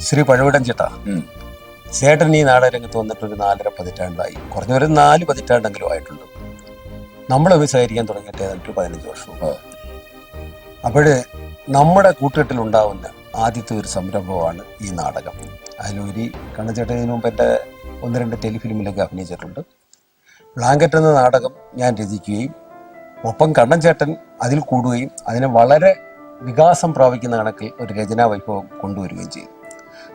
ശ്രീ പഴവിടൻ ചേട്ടാ, ചേട്ടൻ ഈ നാടകരംഗത്ത് വന്നിട്ട് ഒരു 4.5 പതിറ്റാണ്ടായി. കുറഞ്ഞൊരു 4 പതിറ്റാണ്ടെങ്കിലും ആയിട്ടുണ്ട്. നമ്മൾ സഹകരിക്കാൻ തുടങ്ങിയിട്ട് ഏതാണ്ട് 15 വർഷവും. അപ്പോൾ നമ്മുടെ കൂട്ടുകെട്ടിലുണ്ടാവുന്ന ആദ്യത്തെ ഒരു സംരംഭമാണ് ഈ നാടകം. അതിലൊരു കണ്ണച്ചേട്ടൻ ഇതിനു മുമ്പ് എൻ്റെ 1-2 ടെലിഫിലിമിലൊക്കെ അഭിനയിച്ചിട്ടുണ്ട്. ബ്ലാങ്കറ്റ് എന്ന നാടകം ഞാൻ രചിക്കുകയും ഒപ്പം കണ്ണൻ ചേട്ടൻ അതിൽ കൂടുകയും അതിനെ വളരെ വികാസം പ്രാപിക്കുന്ന കണക്കിൽ ഒരു രചനാ വൈഭവം കൊണ്ടുവരികയും ചെയ്തു.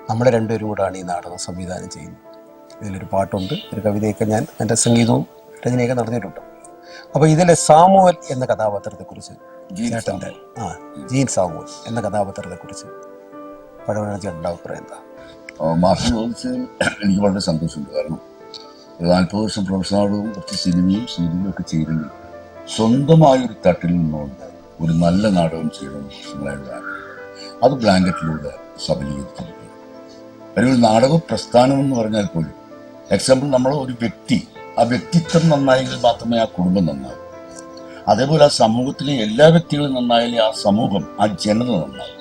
നമ്മൾ രണ്ടുപേരും കൂടാണ് ഈ നാടകം സംവിധാനം ചെയ്യുന്നത്. ഇതിലൊരു പാട്ടുണ്ട്, ഒരു കവിതയൊക്കെ ഞാൻ എൻ്റെ സംഗീതവും രചനയൊക്കെ നടത്തിയിട്ടുണ്ട്. അപ്പോൾ ഇതിലെ സാമുവൽ എന്ന കഥാപാത്രത്തെക്കുറിച്ച് ചേട്ടൻ്റെ ജീൻ സാമുവൽ എന്ന കഥാപാത്രത്തെക്കുറിച്ച് പഴവണ ചേട്ടൻ്റെ അഭിപ്രായം എന്താ? മാഷ് ചോദിച്ചതിൽ എനിക്ക് വളരെ സന്തോഷമുണ്ട്. കാരണം 40 വർഷം പ്രൊഫഷണലും കുറച്ച് സിനിമയും സീരിയലും ഒക്കെ ചെയ്തെങ്കിൽ സ്വന്തമായൊരു തട്ടിൽ നിന്നുകൊണ്ട് ഒരു നല്ല നാടകം ചെയ്യണമെന്ന് പ്രശ്നങ്ങളായുള്ള അത് ബ്ലാങ്കറ്റിലൂടെ സബലീകരിച്ചിരിക്കുന്നു. ഒരു നാടക പ്രസ്ഥാനം എന്ന് പറഞ്ഞാൽ പോലും എക്സാമ്പിൾ നമ്മൾ ഒരു വ്യക്തി, ആ വ്യക്തിത്വം നന്നായെങ്കിൽ മാത്രമേ ആ കുടുംബം നന്നാകൂ. അതേപോലെ ആ സമൂഹത്തിലെ എല്ലാ വ്യക്തികളും നന്നായാലേ ആ സമൂഹം, ആ ജനത നന്നാകും.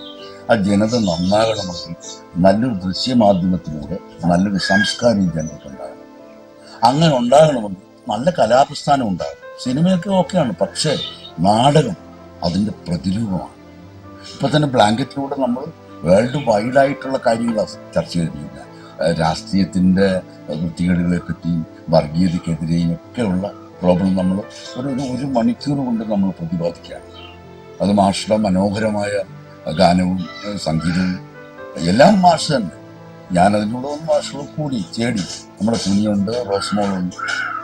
ആ ജനത നന്നാകണമെങ്കിൽ നല്ലൊരു ദൃശ്യമാധ്യമത്തിലൂടെ നല്ലൊരു സംസ്കാരം ജനതയ്ക്കുണ്ടാകണം. അങ്ങനെ ഉണ്ടാകണമെങ്കിൽ നല്ല കലാപ്രസ്ഥാനം ഉണ്ടാകും. സിനിമയൊക്കെ ഓക്കെയാണ്, പക്ഷേ നാടകം അതിൻ്റെ പ്രതിരൂപമാണ്. ഇപ്പം തന്നെ ബ്ലാങ്കറ്റിലൂടെ നമ്മൾ വേൾഡ് വൈഡായിട്ടുള്ള കാര്യങ്ങളാണ് ചർച്ച ചെയ്തിരിക്കുന്നത്. രാഷ്ട്രീയത്തിൻ്റെ വൃത്തികേടുകളെ പറ്റിയും വർഗീയതയ്ക്കെതിരെയും ഒക്കെയുള്ള പ്രോബ്ലം നമ്മൾ ഒരു മണിക്കൂർ കൊണ്ട് നമ്മൾ പ്രതിപാദിക്കുകയാണ്. അത് മാഷുടെ മനോഹരമായ ഗാനവും സംഗീതവും എല്ലാം മാഷ് തന്നെ. ഞാനതിലൂടെ മാഷുകൾ കൂടി ചേടി, നമ്മുടെ കുഞ്ഞുണ്ട്, റോസ്മോളുണ്ട്.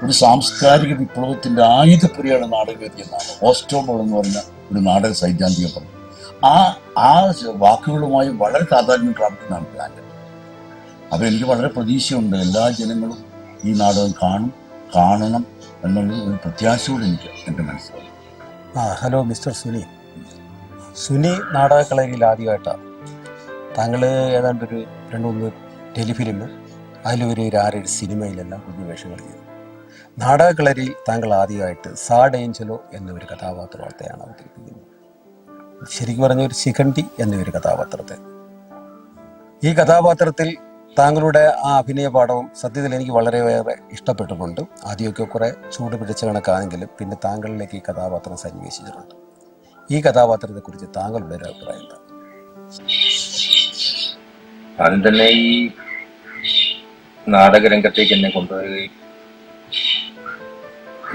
ഒരു സാംസ്കാരിക വിപ്ലവത്തിൻ്റെ ആയുധപ്പുരയാണ് നാടകവേദി എന്നാണ് ഓസ്റ്റോബോൾ എന്ന് പറഞ്ഞ ഒരു നാടക സൈദ്ധാന്തിക പറഞ്ഞു. ആ വാക്കുകളുമായി വളരെ താതാത്മ്യം പ്രാപിക്കുന്നതാണ് ബ്ലാങ്കറ്റ്. അപ്പോൾ എനിക്ക് വളരെ പ്രതീക്ഷയുണ്ട് എല്ലാ ജനങ്ങളും ഈ നാടകം കാണണം എന്നുള്ള ഒരു പ്രത്യാശയോടെ എനിക്ക് എൻ്റെ മനസ്സിലായി. ഹലോ മിസ്റ്റർ സുനി നാടകക്കളരിയിൽ ആദ്യമായിട്ടാണ് താങ്കൾ ഏതാണ്ടൊരു 2-3 ടെലിഫിലിം, അതിലൊരു 6-7 സിനിമയിലെല്ലാം പുതിയ വേഷങ്ങൾ ചെയ്തു. നാടകക്കളരിയിൽ താങ്കൾ ആദ്യമായിട്ട് സാഡ് ഏഞ്ചലോ എന്നൊരു കഥാപാത്രത്തെയാണ് അവതരിപ്പിക്കുന്നത്. ശരിക്കും പറഞ്ഞ ഒരു ശിഖണ്ഡി എന്നൊരു കഥാപാത്രത്തെ. ഈ കഥാപാത്രത്തിൽ താങ്കളുടെ ആ അഭിനയ പാഠവും സത്യത്തിൽ എനിക്ക് വളരെയേറെ ഇഷ്ടപ്പെട്ടിട്ടുണ്ട്. ആദ്യമൊക്കെ കുറേ ചൂട് പിടിച്ച കണക്കാണെങ്കിലും പിന്നെ താങ്കളിലേക്ക് ഈ കഥാപാത്രം സന്നിവേശിച്ചിട്ടുണ്ട്. ഈ കഥാപാത്രത്തെക്കുറിച്ച് താങ്കളുടെ ഒരു അഭിപ്രായം എന്താ? ആദ്യം തന്നെ ഈ നാടകരംഗത്തേക്ക് എന്നെ കൊണ്ടുവരികയും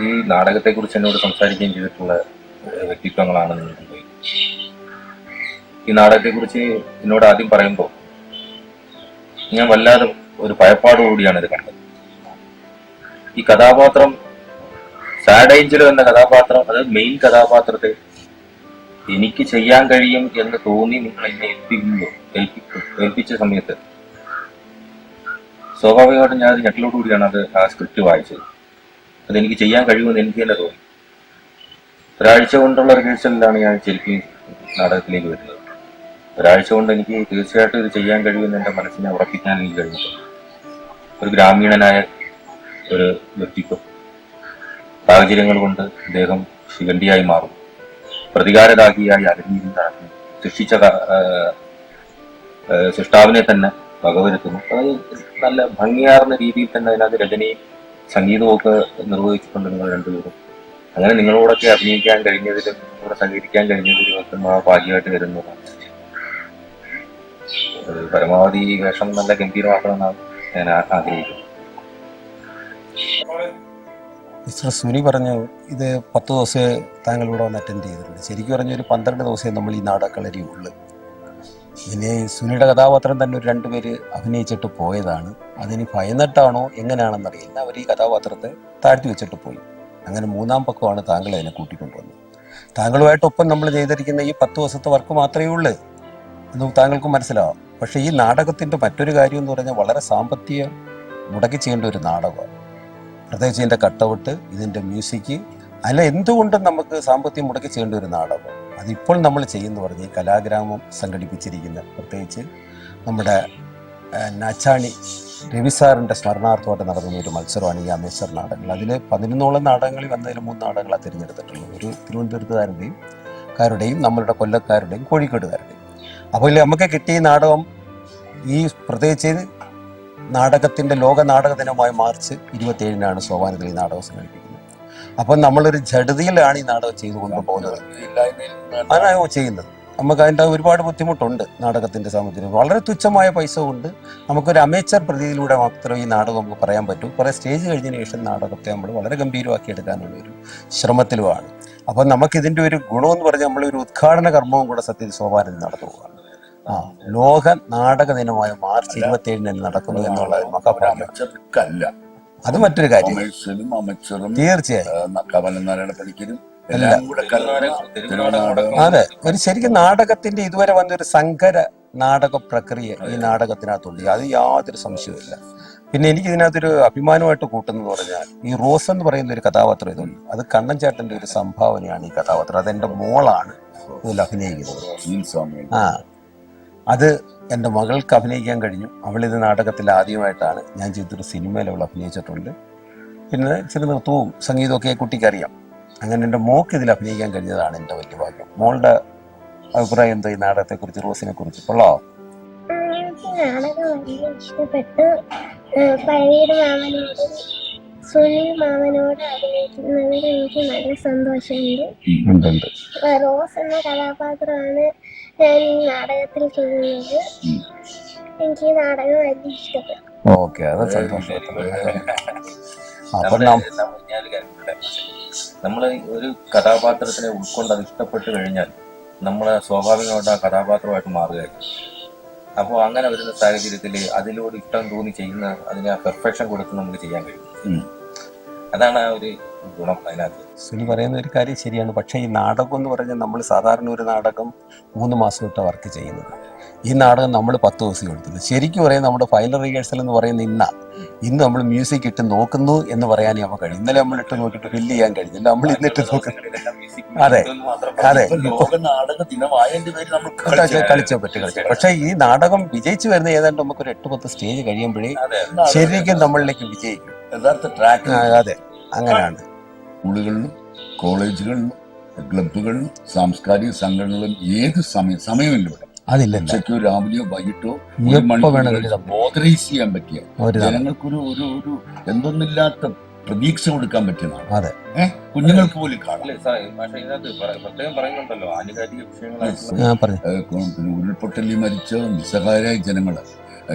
ഈ നാടകത്തെക്കുറിച്ച് എന്നോട് സംസാരിക്കുകയും ചെയ്തിട്ടുള്ള വ്യക്തിത്വങ്ങളാണ് നിങ്ങൾ കൊണ്ടുപോയി. ഈ നാടകത്തെക്കുറിച്ച് എന്നോട് ആദ്യം പറയുമ്പോൾ ഞാൻ വല്ലാതെ ഒരു ഭയപ്പാടോടുകൂടിയാണ് ഇത് കണ്ടത്. ഈ കഥാപാത്രം സാഡ് ഏഞ്ചലോ എന്ന കഥാപാത്രം, അത് മെയിൻ കഥാപാത്രത്തെ എനിക്ക് ചെയ്യാൻ കഴിയും എന്ന് തോന്നി നിങ്ങൾ എന്നെ ഏൽപ്പിച്ച സമയത്ത് സ്വാഭാവികമായിട്ടും ഞാൻ അത് ഞെട്ടലോടുകൂടിയാണ് ആ സ്ക്രിപ്റ്റ് വായിച്ചത്. അതെനിക്ക് ചെയ്യാൻ കഴിയുമെന്ന് എനിക്ക് തന്നെ തോന്നി. ഒരാഴ്ച കൊണ്ടുള്ള റിഹേഴ്സലിലാണ് ഞാൻ ശരിക്കും നാടകത്തിലേക്ക് വരുന്നത്. ഒരാഴ്ച കൊണ്ട് എനിക്ക് തീർച്ചയായിട്ടും ഇത് ചെയ്യാൻ കഴിയുമെന്ന് എൻ്റെ മനസ്സിനെ ഉറപ്പിക്കാൻ എനിക്ക് കഴിഞ്ഞിട്ടുണ്ട്. ഒരു ഗ്രാമീണനായ ഒരു വ്യക്തിത്വം, സാഹചര്യങ്ങൾ കൊണ്ട് അദ്ദേഹം ശിഖണ്ഡിയായി മാറും, പ്രതികാരരാഗിയായി അലഞ്ഞിരുന്ന് നടക്കും, സൃഷ്ടാവിനെ തന്നെ വകവരുത്തുന്നു. അത് നല്ല ഭംഗിയാർന്ന രീതിയിൽ തന്നെ അതിനകത്ത് രചനയും സംഗീതവും ഒക്കെ നിർവഹിച്ചിട്ടുണ്ട് നിങ്ങൾ രണ്ടുപേരും. അങ്ങനെ നിങ്ങളോടൊക്കെ അഭിനയിക്കാൻ കഴിഞ്ഞതിലും നിങ്ങളോട് സഹകരിക്കാൻ കഴിഞ്ഞതിലും ഒക്കെ ഭാഗ്യമായിട്ട് വരുന്നതാണ്. പരമാവധി ഈ വേഷം നല്ല ഗംഭീരമാക്കണമെന്നാണ് ഞാൻ ആഗ്രഹിക്കുന്നത്. മിസ്റ്റർ സുനി പറഞ്ഞു ഇത് 10 ദിവസമേ താങ്കൾ ഇവിടെ വന്ന് അറ്റൻഡ് ചെയ്തിട്ടുണ്ട്. ശരിക്കും പറഞ്ഞ ഒരു 12 ദിവസമേ നമ്മൾ ഈ നാടകക്കളരി ഉള്ളു. പിന്നെ സുനിയുടെ കഥാപാത്രം തന്നെ ഒരു 2 പേര് അഭിനയിച്ചിട്ട് പോയതാണ്. അതിന് ഭയന്നിട്ടാണോ എങ്ങനെയാണെന്നറിയില്ല, അവർ ഈ കഥാപാത്രത്തെ താഴ്ത്തി വെച്ചിട്ട് പോയി. അങ്ങനെ 3-ാം പക്കമാണ് താങ്കൾ അതിനെ കൂട്ടിക്കൊണ്ടുവന്നത്. താങ്കളുമായിട്ടൊപ്പം നമ്മൾ ചെയ്തിരിക്കുന്ന ഈ 10 ദിവസത്തെ വർക്ക് മാത്രമേ ഉള്ളൂ എന്ന് താങ്കൾക്ക് മനസ്സിലാവും. പക്ഷേ ഈ നാടകത്തിൻ്റെ മറ്റൊരു കാര്യം എന്ന് പറഞ്ഞാൽ വളരെ സാമ്പത്തികം മുടക്കി ചെയ്യേണ്ട ഒരു നാടകമാണ്. പ്രത്യേകിച്ച് ഇതിൻ്റെ കട്ടൗട്ട്, ഇതിൻ്റെ മ്യൂസിക്, അല്ല എന്തുകൊണ്ടും നമുക്ക് സാമ്പത്തികം മുടക്കി ചെയ്യേണ്ട ഒരു നാടകം. അതിപ്പോൾ നമ്മൾ ചെയ്യുന്ന പറഞ്ഞ് ഈ കലാഗ്രാമം സംഘടിപ്പിച്ചിരിക്കുന്ന, പ്രത്യേകിച്ച് നമ്മുടെ നാച്ചാണി രവി സാറിൻ്റെ സ്മരണാർത്ഥമായിട്ട് നടത്തുന്ന ഒരു മത്സരമാണ് ഈ അമേച്ചർ നാടകങ്ങൾ. അതിൽ 11ഓളം നാടകങ്ങളിൽ വന്നതിൽ 3 നാടകങ്ങളാണ് തിരഞ്ഞെടുത്തിട്ടുള്ളത്. ഒരു തിരുവനന്തപുരത്തുകാരുടെയും നമ്മളുടെ കൊല്ലക്കാരുടെയും കോഴിക്കോടുകാരുടെയും. അപ്പോൾ നമുക്ക് കിട്ടിയ നാടകം ഈ പ്രത്യേകിച്ച് നാടകത്തിൻ്റെ ലോക നാടക ദിനമായ മാർച്ച് 27-നാണ് സോപാനത്തിൽ ഈ നാടകം സംഘടിപ്പിക്കുന്നത്. അപ്പം നമ്മളൊരു ജഡതയിലാണ് ഈ നാടകം ചെയ്തു കൊണ്ടുപോകുന്നത്. അതാണ് ചെയ്യുന്നത്. നമുക്ക് അതിൻ്റെ ഒരുപാട് ബുദ്ധിമുട്ടുണ്ട് നാടകത്തിൻ്റെ സാമഗ്രി. വളരെ തുച്ഛമായ പൈസ കൊണ്ട് നമുക്കൊരു അമേച്ചർ പ്രതിയിലൂടെ മാത്രമേ ഈ നാടകം നമുക്ക് പറയാൻ പറ്റൂ. കുറേ സ്റ്റേജ് കഴിഞ്ഞതിന് ശേഷം നാടകത്തെ നമ്മൾ വളരെ ഗംഭീരമാക്കി എടുക്കാനുള്ള ഒരു ശ്രമത്തിലുമാണ്. അപ്പം നമുക്കിതിൻ്റെ ഒരു ഗുണമെന്ന് പറഞ്ഞാൽ നമ്മളൊരു ഉദ്ഘാടന കർമ്മവും കൂടെ സത്യത്തിൽ സോപാനത്തിൽ നടന്നു പോവുകയാണ്. ലോക നാടക ദിനമായ മാർച്ച് 27-ന് നടക്കുന്നു എന്നുള്ളത് മഹാഭാഗ്യമല്ല. അത് മറ്റൊരു കാര്യം. തീർച്ചയായും അതെ, ഒരു ശരിക്കും നാടകത്തിന്റെ ഇതുവരെ വന്നൊരു സങ്കര നാടക പ്രക്രിയ ഈ നാടകത്തിനകത്തുണ്ട്. അത് യാതൊരു സംശയവുമില്ല. പിന്നെ എനിക്ക് ഇതിനകത്തൊരു അഭിമാനമായിട്ട് കൂട്ടുന്നത് പറഞ്ഞാൽ ഈ റോസ് എന്ന് പറയുന്ന ഒരു കഥാപാത്രം ഇതുണ്ട്. അത് കണ്ണൻ ചേട്ടന്റെ ഒരു സംഭാവനയാണ് ഈ കഥാപാത്രം. അതെന്റെ മോളാണ് ഇതിൽ അഭിനയിക്കുന്നത്. അത് എൻ്റെ മകൾക്ക് അഭിനയിക്കാൻ കഴിഞ്ഞു. അവളിത് നാടകത്തിൽ ആദ്യമായിട്ടാണ്. ഞാൻ ചെയ്തൊരു സിനിമയിൽ അവൾ അഭിനയിച്ചിട്ടുണ്ട്. പിന്നെ ചില നൃത്തവും സംഗീതമൊക്കെ കുട്ടിക്ക് അറിയാം. അങ്ങനെ എൻ്റെ മോൾക്ക് ഇതിൽ അഭിനയിക്കാൻ കഴിഞ്ഞതാണ് എൻ്റെ വലിയ ഭാഗ്യം. മോളുടെ അഭിപ്രായം എന്താ ഈ നാടകത്തെക്കുറിച്ച്, റോസിനെ കുറിച്ച്? കൊള്ളാമോ? നാടകം വലിയ ഇഷ്ടപ്പെട്ടു. പഴയൊരു മാമനോട് സുനിൽ മാമനോട് അഭിനയിക്കുന്നതിൽ എനിക്ക് നല്ല സന്തോഷമുണ്ട്. റോസ് എന്ന കഥാപാത്രമാണ് ഞാൻ ഈ നാടകത്തിൽ ചെയ്യുന്നത്. എനിക്ക് ഈ നാടകം വലിയ ഇഷ്ടപ്പെട്ടു. ഓക്കെ, അത് സന്തോഷം. നമ്മൾ ഒരു കഥാപാത്രത്തിനെ ഉൾക്കൊണ്ട് അത് ഇഷ്ടപ്പെട്ട് കഴിഞ്ഞാൽ നമ്മൾ സ്വാഭാവികമായിട്ട് ആ കഥാപാത്രമായിട്ട് മാറുകയായിരിക്കും. അപ്പോൾ അങ്ങനെ വരുന്ന സാഹചര്യത്തിൽ അതിലൂടെ ഇഷ്ടം തോന്നി ചെയ്യുന്ന അതിന് ആ പെർഫെക്ഷൻ കൊടുത്ത് നമുക്ക് ചെയ്യാൻ കഴിയും. അതാണ് ആ ഒരു ഗുണം അതിനകത്ത്. സുനി പറയുന്ന ഒരു കാര്യം ശരിയാണ്. പക്ഷേ ഈ നാടകം എന്ന് പറഞ്ഞാൽ നമ്മൾ സാധാരണ ഒരു നാടകം 3 മാസം ഇട്ട് വർക്ക് ചെയ്യുന്നത്. ഈ നാടകം നമ്മൾ 10 ദിവസം എടുത്തുള്ളൂ. ശരിക്കും പറയാം നമ്മുടെ ഫൈനൽ റിഹേഴ്സൽ എന്ന് പറയുന്ന ഇന്ന് നമ്മൾ മ്യൂസിക് ഇട്ട് നോക്കുന്നു എന്ന് പറയാനേ നമുക്ക് കഴിയും. ഇന്നലെ നമ്മൾ ഇട്ട് നോക്കിയിട്ട് ഫില്ല് ചെയ്യാൻ കഴിഞ്ഞില്ല. നമ്മൾ ഇന്നിട്ട് നോക്കുന്നില്ല. അതെ അതെ, കളിച്ചോ പറ്റും. പക്ഷെ ഈ നാടകം വിജയിച്ചു വരുന്ന ഏതാണ്ട് നമുക്കൊരു 8-10 സ്റ്റേജ് കഴിയുമ്പോഴേ ശരിക്കും നമ്മളിലേക്ക് വിജയിക്കും. അതെ, അങ്ങനെയാണ്. സ്കൂളുകളിലും കോളേജുകളിലും ക്ലബുകളിലും സാംസ്കാരിക സംഘടനകളിലും ഏത് സമയമില്ല ഇവിടെ. അതില്ല, ഉച്ചയ്ക്കോ രാവിലെയോ വൈകിട്ടോ ബോധറൈസ് ചെയ്യാൻ പറ്റിയ ജനങ്ങൾക്കൊരു ഒരു ഒരു എന്തൊന്നില്ലാത്ത പ്രതീക്ഷ കൊടുക്കാൻ പറ്റിയതാണ്. അതെ, കുഞ്ഞുങ്ങൾക്ക് പോലും കാണാം. ഉരുൾപൊട്ടലിൽ മരിച്ച നിസ്സഹായരായ ജനങ്ങള്,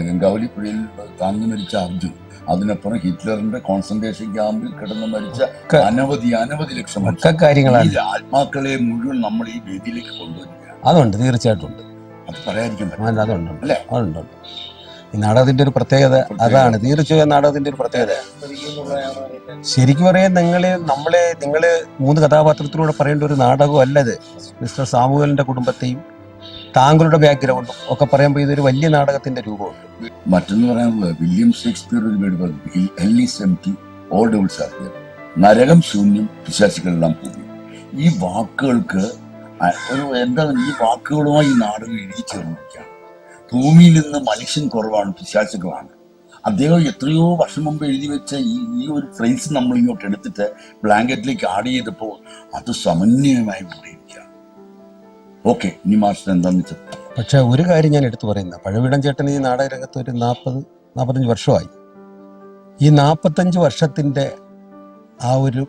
ഗംഗാവലി പുഴയിൽ താങ്ങി മരിച്ച അർജുൻ, അതിനപ്പുറം ഹിറ്റ്ലറിന്റെ കോൺസെൻട്രേഷൻ ക്യാമ്പിൽ കിടന്ന് മരിച്ച അനവധി ലക്ഷം കാര്യങ്ങളാണ്. ആത്മാക്കളെ മുഴുവൻ നമ്മൾ ഈ വേദിയിലേക്ക് കൊണ്ടുവരിക. അതുണ്ട്, തീർച്ചയായിട്ടും ഉണ്ട്. അത് പറയാതിരിക്കാൻ അതുണ്ട് അല്ലേ? അതുണ്ട്. ഈ നാടകത്തിന്റെ ഒരു പ്രത്യേകത അതാണ്. തീർച്ചയായും നാടകത്തിന്റെ ഒരു പ്രത്യേകത. ശരിക്കും പറയാൻ നിങ്ങള് 3 കഥാപാത്രത്തിലൂടെ പറയേണ്ട ഒരു നാടകം അല്ലത്. മിസ്റ്റർ സാമുവലിന്റെ കുടുംബത്തെയും താങ്കളുടെ ബാക്ക്ഗ്രൗണ്ടും ഒക്കെ പറയുമ്പോൾ ഇതൊരു വലിയ നാടകത്തിന്റെ രൂപമുണ്ട്. മറ്റൊന്ന് പറയാനുള്ളത് വില്യം ഷേക്സ്പിയർ നരകം ശൂന്യം, പിശാചുകളെല്ലാം പോകും. ഈ വാക്കുകൾക്ക് ഈ വാക്കുകളുമായി ഈ നാടകം എഴുതി ചേർന്നിരിക്കുകയാണ്. ഭൂമിയിൽ നിന്ന് മനുഷ്യൻ കുറവാണ്, പിശാചുകളാണ്. അദ്ദേഹം എത്രയോ വർഷം മുമ്പ് എഴുതി വെച്ച ഈ ഒരു ഫ്രേസ് നമ്മൾ ഇങ്ങോട്ട് എടുത്തിട്ട് ബ്ലാങ്കറ്റിലേക്ക് ആഡ് ചെയ്തപ്പോൾ അത് സമന്വയമായി കൊണ്ടിരിക്കുകയാണ്. ഓക്കെ, ഇനി മാസ്റ്റർ എന്താന്ന് വെച്ചാൽ. പക്ഷെ ഒരു കാര്യം ഞാൻ എടുത്തു പറയുന്നത്, പഴവിടം ചേട്ടൻ ഈ നാടകരംഗത്ത് ഒരു 40-45 വർഷമായി. ഈ 45 വർഷത്തിന്റെ ആ ഒരു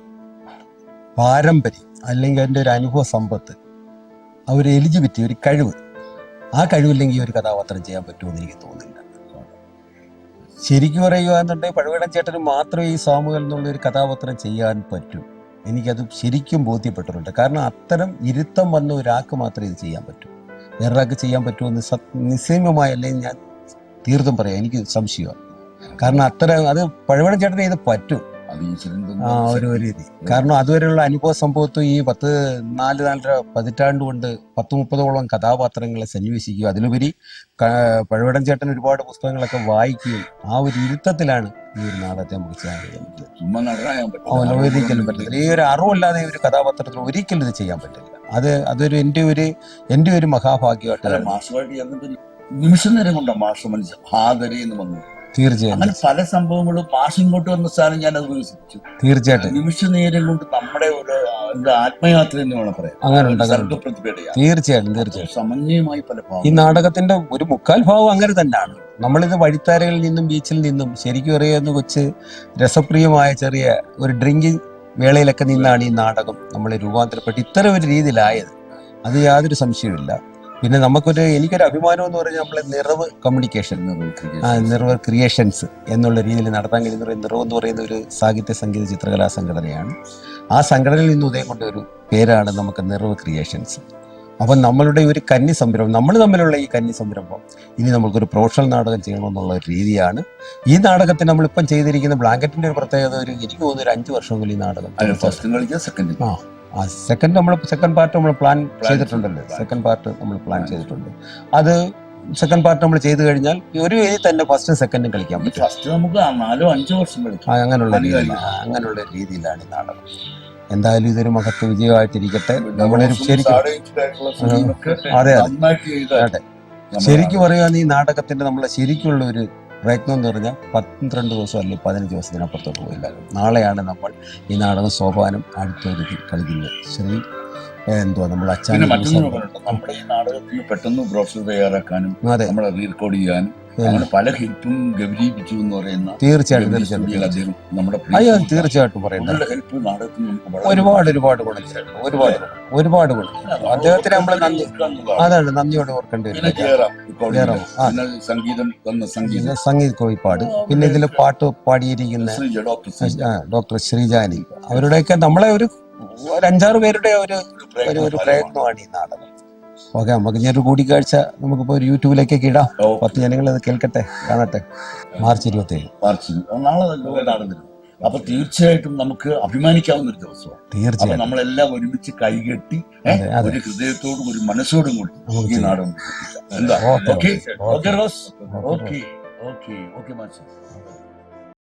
പാരമ്പര്യം അല്ലെങ്കിൽ അതിൻ്റെ ഒരു അനുഭവ സമ്പത്ത്, ആ ഒരു എലിജിബിലിറ്റി, ഒരു കഴിവ്, ആ കഴിവില്ലെങ്കിൽ ഒരു കഥാപാത്രം ചെയ്യാൻ പറ്റുമെന്ന് എനിക്ക് തോന്നുന്നില്ല. ശരിക്കും പറയുക എന്നുണ്ടെങ്കിൽ പഴവിടം ചേട്ടന് മാത്രമേ ഈ സാമുവൽ എന്നുള്ള ഒരു കഥാപാത്രം ചെയ്യാൻ പറ്റൂ. എനിക്കത് ശരിക്കും ബോധ്യപ്പെട്ടിട്ടുണ്ട്. കാരണം അത്തരം ഇരുത്തം വന്ന ഒരാൾക്ക് മാത്രമേ ഇത് ചെയ്യാൻ പറ്റൂ. വേറൊരാൾക്ക് ചെയ്യാൻ പറ്റുമെന്ന് നിസ്സീമമായല്ലേ ഞാൻ തീർത്തും പറയാം. എനിക്ക് സംശയമാണ്. കാരണം അത് പഴവിടം ചേട്ടനെ ഇത് പറ്റും. ഒരു രീതി. കാരണം അതുവരെയുള്ള അനുഭവ സംഭവത്തും ഈ 4-4.5 പതിറ്റാണ്ട് കൊണ്ട് 10-30ഓളം കഥാപാത്രങ്ങളെ സന്നിവേശിക്കുകയും അതിലുപരി പഴവിടം ചേട്ടൻ ഒരുപാട് പുസ്തകങ്ങളൊക്കെ വായിക്കുകയും ആ ഒരു ഇരുത്തത്തിലാണ് ഈ ഒരു നാടകത്തെ നമുക്ക് ചെയ്യാൻ കഴിയുന്നത്. ഒരിക്കലും പറ്റില്ല. ഈ ഒരു അറിവല്ലാതെ ഒരു കഥാപാത്രത്തിൽ ഒരിക്കലും ഇത് ചെയ്യാൻ പറ്റില്ല. അതൊരു എൻ്റെ ഒരു മഹാഭാഗ്യമായിട്ട് നിമിഷം നേരം കൊണ്ടാണ് മാഷ് മനസ്സിൽ ഹാദരി എന്ന് വന്നത്. തീർച്ചയായും അങ്ങനെ പല സംഭവങ്ങളും മാഷ് ഇങ്ങോട്ട് വന്ന സ്ഥാനം ഞാൻ അത് വികസിപ്പിച്ചു. തീർച്ചയായിട്ടും നിമിഷ നേരം കൊണ്ട് നമ്മുടെ ഒരു ആത്മയാത്ര എന്ന് വേണം പറയാം. അങ്ങനെ തീർച്ചയായിട്ടും സമന്വയമായി പല ഈ നാടകത്തിന്റെ ഒരു 3/4 ഭാഗം അങ്ങനെ തന്നെയാണ്. നമ്മളിത് വഴിത്താരകളിൽ നിന്നും ബീച്ചിൽ നിന്നും ശരിക്കും അറിയാവുന്ന കൊച്ച് രസപ്രിയമായ ചെറിയ ഒരു ഡ്രിങ്കിങ് വേളയിലൊക്കെ നിന്നാണ് ഈ നാടകം നമ്മൾ രൂപാന്തരപ്പെട്ട് ഇത്തരം ഒരു രീതിയിലായത്. അത് യാതൊരു സംശയമില്ല. പിന്നെ എനിക്കൊരു അഭിമാനം എന്ന് പറഞ്ഞാൽ നമ്മളെ നിറവ് കമ്മ്യൂണിക്കേഷൻ, നിറവ് ക്രിയേഷൻസ് എന്നുള്ള രീതിയിൽ നടത്താൻ കഴിയുന്ന നിറവ് എന്ന് പറയുന്ന ഒരു സാഹിത്യ സംഗീത ചിത്രകലാ സംഘടനയാണ്. ആ സംഘടനയിൽ നിന്ന് ഉദയം കൊണ്ട ഒരു പേരാണ് നമുക്ക് നിറവ് ക്രിയേഷൻസ്. അപ്പം നമ്മളുടെ ഒരു കന്നി സംരംഭം, നമ്മൾ തമ്മിലുള്ള ഈ കന്നി സംരംഭം ഇനി നമുക്കൊരു പ്രൊഫഷണൽ നാടകം ചെയ്യണമെന്നുള്ള ഒരു രീതിയാണ്. ഈ നാടകത്തിന് നമ്മളിപ്പം ചെയ്തിരിക്കുന്ന ബ്ലാങ്കറ്റിന്റെ ഒരു പ്രത്യേകത, എനിക്ക് തോന്നുന്നു ഒരു 5 വർഷമെങ്കിലും ഈ നാടകം സെക്കൻഡ് പാർട്ട് നമ്മൾ പ്ലാൻ ചെയ്തിട്ടുണ്ടല്ലോ. സെക്കൻഡ് പാർട്ട് നമ്മൾ പ്ലാൻ ചെയ്തിട്ടുണ്ട്. അത് സെക്കൻഡ് പാർട്ട് നമ്മൾ ചെയ്തു കഴിഞ്ഞാൽ ഒരു വേദി തന്നെ ഫസ്റ്റും സെക്കൻഡും കളിക്കാൻ പറ്റും. ഫസ്റ്റ് നമുക്ക് 4-5 വർഷം കളിക്കും. അങ്ങനെയുള്ള രീതിയിലാണ് ഈ നാടകം. എന്തായാലും ഇതൊരു മഹത്വ വിജയമായിട്ടിരിക്കട്ടെ. നമ്മളൊരു ശരിക്കും അതെ ശരിക്കും പറയുകയാണ് ഈ നാടകത്തിന്റെ നമ്മളെ ശരിക്കുള്ള ഒരു പ്രയത്നം എന്ന് പറഞ്ഞാൽ 12 ദിവസം അല്ലെങ്കിൽ 15 ദിവസത്തിനപ്പുറത്തോട്ട് പോയില്ല. നാളെയാണ് നമ്മൾ ഈ നാടകം സോപാനം അടുത്തൊരുക്കി കളിക്കുന്നത്. നമ്മൾ അച്ഛൻ നമ്മുടെ ഈ നാടകത്തിന് പെട്ടെന്ന് ബ്രോഷർ തയ്യാറാക്കാനും നമ്മളെ റീറെക്കോർഡ് ചെയ്യാനും അങ്ങനെ പല ഹെൽപ്പും ഗൗരീപിച്ചു എന്ന് പറയുന്ന തീർച്ചയായിട്ടും പറയുന്നത് ഹെൽപ്പ് നാടകത്തിന് ഒരുപാട് ഗുണം. അദ്ദേഹത്തിന് നമ്മൾ നന്ദിയോടെ ഓർക്കേണ്ടി വരും. സംഗീത കോഴിപ്പാട്, പിന്നെ ഇതിൽ പാട്ട് പാടിയിരിക്കുന്ന ഡോക്ടർ ശ്രീജാനി, അവരുടെയൊക്കെ നമ്മളെ ഒരു 5-6 പേരുടെ ഒരു പ്രയത്നമാണ് ഈ നാടകം. ഓക്കെ, നമുക്ക് ഇനി ഒരു കൂടിക്കാഴ്ച നമുക്കിപ്പോ ഒരു യൂട്യൂബിലേക്കൊക്കെ ഇടാം. 10 ജനങ്ങൾ അത് കേൾക്കട്ടെ, കാണട്ടെ. മാർച്ച് 27 നാളെ. അപ്പൊ തീർച്ചയായിട്ടും നമുക്ക് അഭിമാനിക്കാവുന്ന ഒരു ദിവസമാണ്. തീർച്ചയായും നമ്മളെല്ലാം ഒരുമിച്ച് കൈകെട്ടി ഒരു ഹൃദയത്തോടും ഒരു മനസ്സോടും കൂടി ഈ നാടകം എന്താ. Okay okay okay okay match.